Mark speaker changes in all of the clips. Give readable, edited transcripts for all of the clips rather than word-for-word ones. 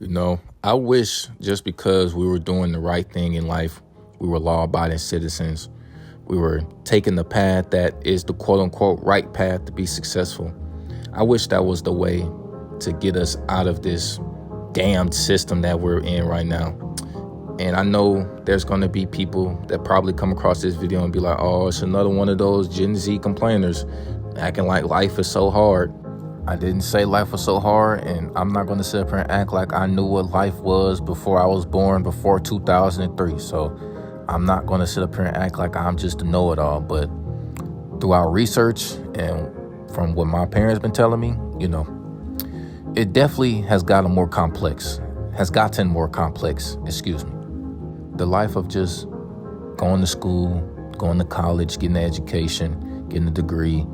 Speaker 1: I wish just because we were doing the right thing in life, we were law-abiding citizens, we were taking the path that is the quote-unquote right path to be successful. I wish that was the way to get us out of this damned system that we're in right now. And I know there's going to be people that probably come across this video and be like, oh, it's another one of those Gen Z complainers acting like life is so hard. I didn't say life was so hard, and I'm not going to sit up here and act like I knew what life was before I was born, before 2003. So I'm not going to sit up here and act like I'm just a know-it-all. But through our research and from what my parents been telling me, it definitely has gotten more complex. The life of just going to school, going to college, getting an education, getting a degree,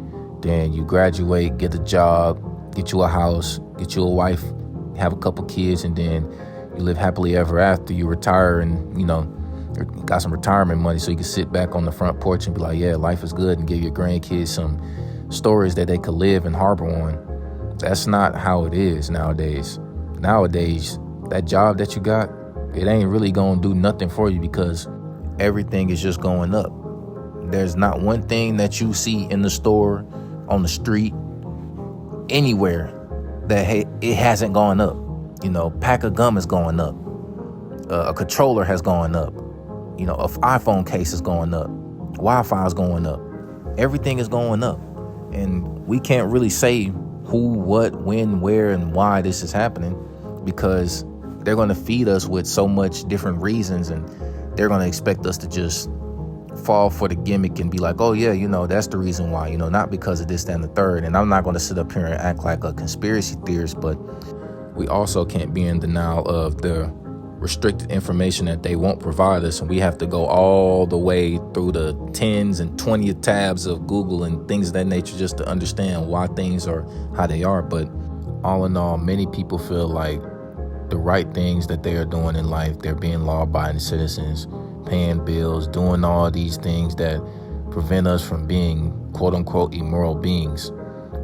Speaker 1: then you graduate, get a job, get you a house, get you a wife, have a couple kids, and then you live happily ever after. You retire and, you got some retirement money so you can sit back on the front porch and be like, yeah, life is good, and give your grandkids some stories that they could live and harbor on. That's not how it is nowadays. Nowadays, that job that you got, it ain't really gonna do nothing for you because everything is just going up. There's not one thing that you see in the store, on the street, anywhere that it hasn't gone up. Pack of gum is going up. A controller has gone up. A iPhone case is going up. Wi-Fi is going up. Everything is going up. And we can't really say who, what, when, where, and why this is happening because they're going to feed us with so much different reasons, and they're going to expect us to just fall for the gimmick and be like, oh yeah, that's the reason why, not because of this, that, and the third. And I'm not going to sit up here and act like a conspiracy theorist, but we also can't be in denial of the restricted information that they won't provide us. And we have to go all the way through the 10s and 20th tabs of Google and things of that nature just to understand why things are how they are. But all in all, many people feel like the right things that they are doing in life, they're being law-abiding citizens, paying bills, doing all these things that prevent us from being quote-unquote immoral beings.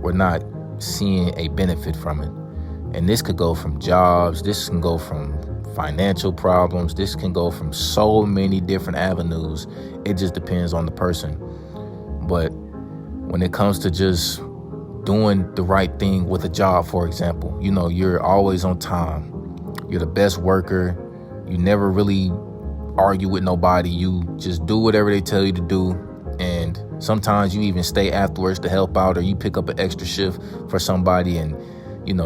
Speaker 1: We're not seeing a benefit from it. And this could go from jobs, this can go from financial problems, this can go from so many different avenues. It just depends on the person. But when it comes to just doing the right thing with a job, for example, you're always on time. You're the best worker. You never really argue with nobody. You just do whatever they tell you to do. And sometimes you even stay afterwards to help out, or you pick up an extra shift for somebody and,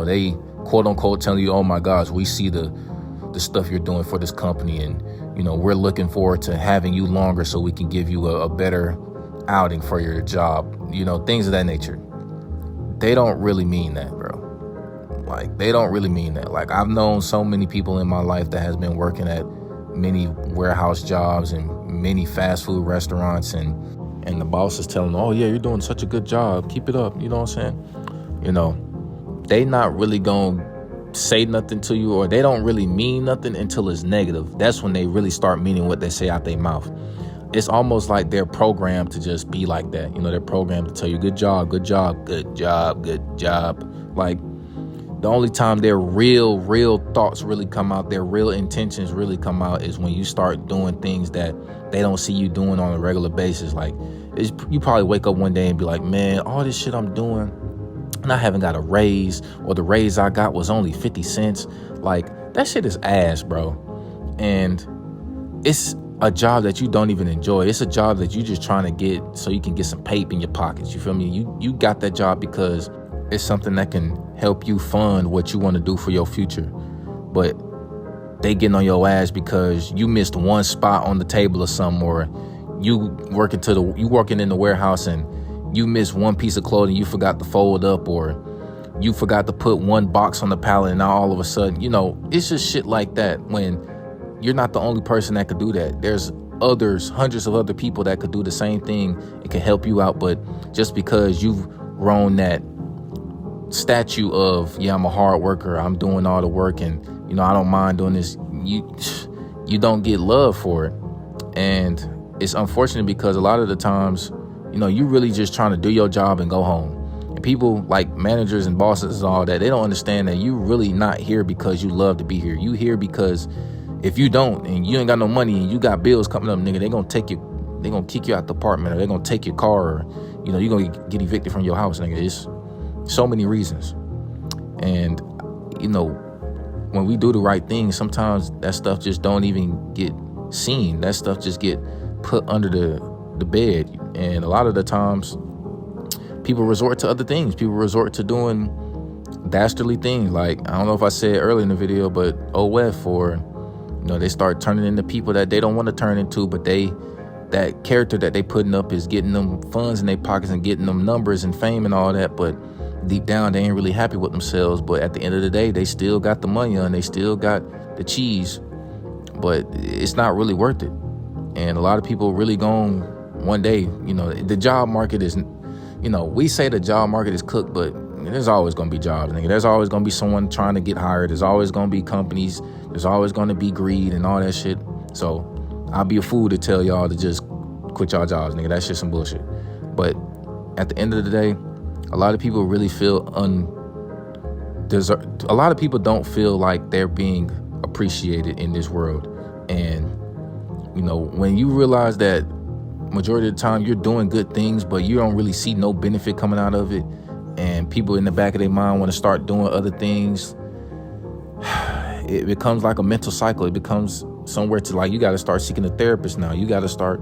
Speaker 1: they quote unquote telling you, oh my gosh, we see the stuff you're doing for this company. And, we're looking forward to having you longer so we can give you a better outing for your job, things of that nature. They don't really mean that, bro. They don't really mean that. I've known so many people in my life that has been working at many warehouse jobs and many fast food restaurants, and the boss is telling them, oh yeah, you're doing such a good job, keep it up. You know what I'm saying? They not really gonna say nothing to you, or they don't really mean nothing until it's negative. That's when they really start meaning what they say out their mouth. It's almost like they're programmed to just be like that. They're programmed to tell you good job, good job, good job, good job. The only time their real thoughts really come out, their real intentions really come out, is when you start doing things that they don't see you doing on a regular basis. You probably wake up one day and be like, man, all this shit I'm doing, and I haven't got a raise, or the raise I got was only 50 cents. That shit is ass, bro. And it's a job that you don't even enjoy. It's a job that you're just trying to get so you can get some paper in your pockets. You feel me? You got that job because it's something that can help you fund what you want to do for your future. But they getting on your ass because you missed one spot on the table or something, or you working in the warehouse and you missed one piece of clothing you forgot to fold up, or you forgot to put one box on the pallet, and now all of a sudden, it's just shit like that. When you're not the only person that could do that. There's hundreds of other people that could do the same thing. It can help you out, but just because you've grown that statue of, yeah, I'm a hard worker, I'm doing all the work, and I don't mind doing this, you don't get love for it. And it's unfortunate because a lot of the times, you really just trying to do your job and go home. People like managers and bosses and all that, they don't understand that you really not here because you love to be here. You here because if you don't and you ain't got no money and you got bills coming up, nigga, they gonna kick you out the apartment, or they gonna take your car, or you gonna get evicted from your house, nigga. It's so many reasons. And when we do the right thing, sometimes that stuff just don't even get seen. That stuff just get put under the bed. And a lot of the times people resort to other things. People resort to doing dastardly things. Like, I don't know if I said earlier in the video, but OF, or they start turning into people that they don't want to turn into, but that character that they putting up is getting them funds in their pockets and getting them numbers and fame and all that. But deep down, they ain't really happy with themselves. But at the end of the day, they still got the money and they still got the cheese, but it's not really worth it. And a lot of people really going one day, the job market is, we say the job market is cooked, but there's always going to be jobs, nigga. There's always going to be someone trying to get hired. There's always going to be companies. There's always going to be greed and all that shit. So I'll be a fool to tell y'all to just quit y'all jobs, nigga. That's just some bullshit. But at the end of the day, a lot of people really feel a lot of people don't feel like they're being appreciated in this world. And, when you realize that majority of the time you're doing good things, but you don't really see no benefit coming out of it, and people in the back of their mind want to start doing other things, it becomes like a mental cycle. It becomes somewhere to, like, you got to start seeking a therapist now. You got to start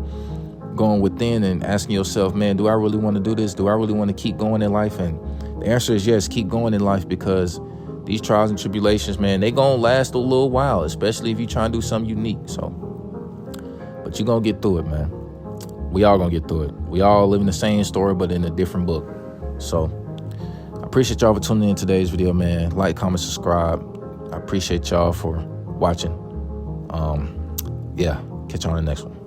Speaker 1: going within and asking yourself, man, do I really want to do this? Do I really want to keep going in life? And the answer is yes, keep going in life, because these trials and tribulations, man, they gonna last a little while, especially if you try and do something unique. So, but you gonna get through it, man. We all gonna get through it. We all live in the same story, but in a different book. So I appreciate y'all for tuning in today's video, man. Like, comment, subscribe. I appreciate y'all for watching. Catch y'all on the next one.